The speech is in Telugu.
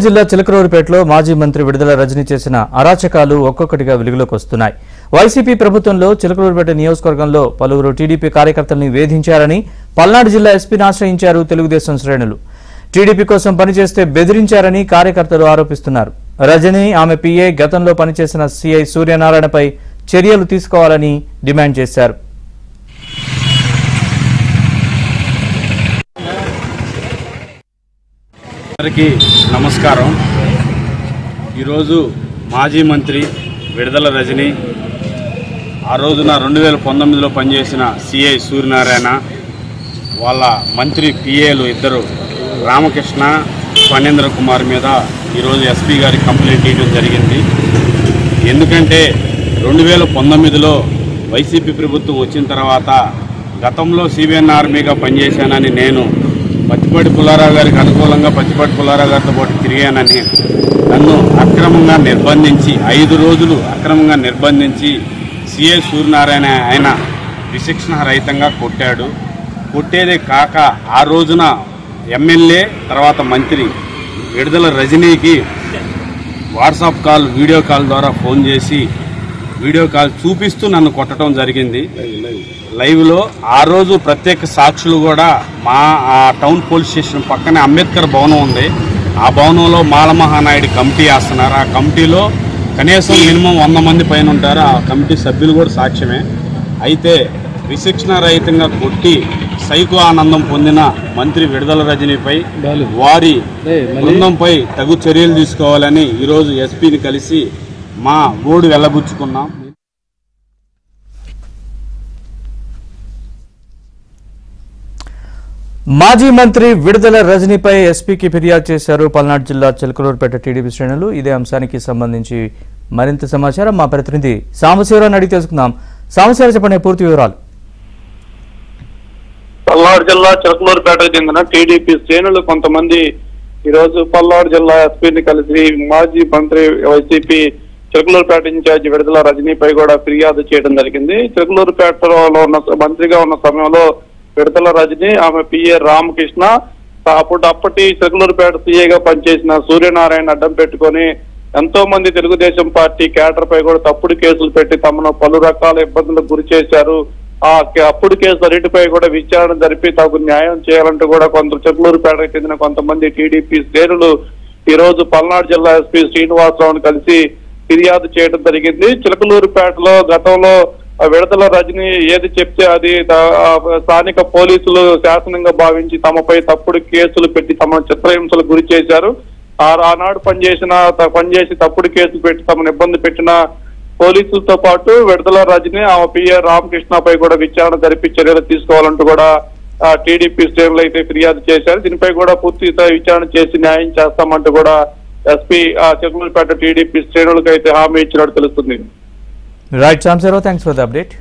జిల్లా చిలకలూరిపేటలో మాజీ మంత్రి విడుదల రజనీ చేసిన అరాచకాలు ఒక్కొక్కటిగా వెలుగులోకి వస్తున్నాయి. వైసీపీ ప్రభుత్వంలో చిలకలూరిపేట నియోజకవర్గంలో పలువురు టీడీపీ కార్యకర్తల్ని వేధించారని పల్నాడు జిల్లా ఎస్పీని ఆశ్రయించారు తెలుగుదేశం శ్రేణులు. టీడీపీ కోసం పనిచేస్తే బెదిరించారని కార్యకర్తలు ఆరోపిస్తున్నారు. రజనీ, ఆమె పీఏ గతంలో పనిచేసిన సీఐ సూర్యనారాయణపై చర్యలు తీసుకోవాలని డిమాండ్ చేశారు. అందరికీ నమస్కారం. ఈరోజు మాజీ మంత్రి విడుదల రజనీ, ఆ రోజున 2019లో పనిచేసిన సిఐ సూర్యనారాయణ, వాళ్ళ మంత్రి పిఏలు ఇద్దరు రామకృష్ణ, ఫణేంద్ర కుమార్ మీద ఈరోజు ఎస్పీ గారికి కంప్లైంట్ ఇవ్వడం జరిగింది. ఎందుకంటే 2019లో వైసీపీ ప్రభుత్వం వచ్చిన తర్వాత గతంలో సిబిఎన్ ఆర్మీగా పనిచేశానని నేను పత్తిపాటి పుల్లారావు గారికి అనుకూలంగా పత్తిపాటి పుల్లారావు గారితో పాటు తిరిగానని నన్ను అక్రమంగా నిర్బంధించి 5 రోజులు అక్రమంగా నిర్బంధించి సిఐ సూర్యనారాయణ ఆయన విశిక్షణ రహితంగా కొట్టాడు. కొట్టేదే కాక ఆ రోజున ఎమ్మెల్యే తర్వాత మంత్రి విడుదల రజనీకి వాట్సాప్ కాల్, వీడియో కాల్ ద్వారా ఫోన్ చేసి వీడియో కాల్ చూపిస్తూ నన్ను కొట్టడం జరిగింది లైవ్లో. ఆ రోజు ప్రత్యేక సాక్షులు కూడా మా టౌన్ పోలీస్ స్టేషన్ పక్కనే అంబేద్కర్ భవనం ఉంది. ఆ భవనంలో మాలమహానాయుడు కమిటీ వేస్తున్నారు. ఆ కమిటీలో కనీసం మినిమం 100 మంది పైన ఉంటారు. ఆ కమిటీ సభ్యులు కూడా సాక్ష్యమే. అయితే విశిక్షణ రహితంగా కొట్టి సైకో ఆనందం పొందిన మంత్రి విడుదల రజనీపై వారి బృందంపై తగు చర్యలు తీసుకోవాలని ఈరోజు ఎస్పీని కలిసి మా గోడు వెళ్లబుచ్చుకున్నాం. మాజీ మంత్రి విడుదల రజనీపై ఎస్పీకి ఫిర్యాదు చేశారు పల్నాడు జిల్లా చిలకలూరిపేట టీడీపీ శ్రేణులు. ఇదే అంశానికి సంబంధించి మరింత సమాచారం మా ప్రతినిధి సాంబశివరావుని అడిగి తెలుసుకుందాం. సాంబశివరావు, చెప్పండి పూర్తి వివరాలు. పల్నాడు జిల్లా చిలకలూరిపేటకు చెందిన టీడీపీ శ్రేణులు కొంతమంది ఈరోజు పల్నాడు జిల్లా ఎస్పీని కలిసి మాజీ మంత్రి వైసీపీ చిలకలూరిపేట ఇన్ఛార్జి విడుదల రజనీపై కూడా ఫిర్యాదు చేయడం జరిగింది. చిలకలూరిపేటలో ఉన్న మంత్రిగా ఉన్న సమయంలో విడుదల రజనీ, ఆమె పిఏ రామకృష్ణ, అప్పటి చిలకలూరిపేట సీఏగా పనిచేసిన సూర్యనారాయణ అడ్డం పెట్టుకొని ఎంతో మంది తెలుగుదేశం పార్టీ క్యాడర్ పై కూడా తప్పుడు కేసులు పెట్టి తమను పలు రకాల ఇబ్బందులకు గురి చేశారు. ఆ అప్పుడు కేసు అన్నిటిపై కూడా విచారణ జరిపి తగు న్యాయం చేయాలంటూ కూడా చిలకలూరిపేటకు చెందిన కొంతమంది టీడీపీ శ్రేణులు ఈ రోజు పల్నాడు జిల్లా ఎస్పీ శ్రీనివాసరావును కలిసి ఫిర్యాదు చేయడం జరిగింది. చిలకలూరిపేటలో గతంలో విడుదల రజనీ ఏది చెప్తే అది స్థానిక పోలీసులు శాసనంగా భావించి తమపై తప్పుడు కేసులు పెట్టి తమ చిత్రహింసలకు గురి చేశారు. ఆనాడు పనిచేసి తప్పుడు కేసులు పెట్టి తమను ఇబ్బంది పెట్టిన పోలీసులతో పాటు విడుదల రజనీ, ఆమె పిఏ రామకృష్ణపై కూడా విచారణ జరిపి చర్యలు తీసుకోవాలంటూ కూడా టీడీపీ శ్రేణులు అయితే ఫిర్యాదు చేశారు. దీనిపై కూడా పూర్తి విచారణ చేసి న్యాయం చేస్తామంటూ కూడా ఎస్పీ చిలకలూరిపేట టీడీపీ శ్రేణులకు అయితే హామీ ఇచ్చినట్టు తెలుస్తుంది. Right Sambasivarao, thanks for the update.